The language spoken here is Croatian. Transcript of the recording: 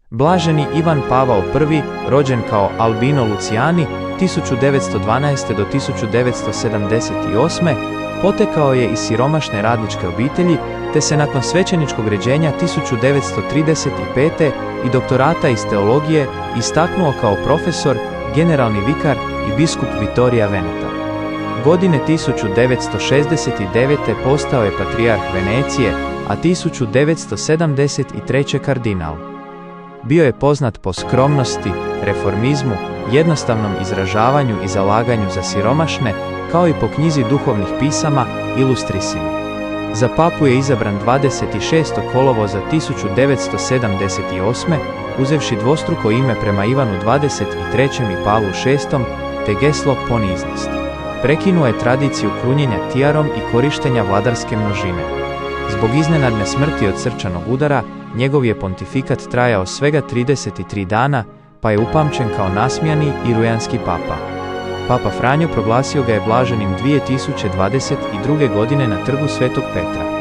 Blaženi Ivan Pavao I, rođen kao Albino Luciani 1912. do 1978. potekao je iz siromašne radničke obitelji, te se nakon svećeničkog ređenja 1935. i doktorata iz teologije istaknuo kao profesor, generalni vikar i biskup Vittorija Veneta. Godine 1969. postao je patrijarh Venecije, a 1973. kardinal. Bio je poznat po skromnosti, reformizmu, jednostavnom izražavanju i zalaganju za siromašne, kao i po knjizi duhovnih pisama Illustrisimi. Za papu je izabran 26. kolovoza 1978. uzevši dvostruko ime prema Ivanu 23. i Pavlu VI. Te geslo poniznosti. Prekinuo je tradiciju krunjenja tijarom i korištenja vladarske množine. Zbog iznenadne smrti od srčanog udara, njegov je pontifikat trajao svega 33 dana, pa je upamćen kao nasmijani i rujanski papa. Papa Franjo proglasio ga je blaženim 2022. godine na trgu Svetog Petra.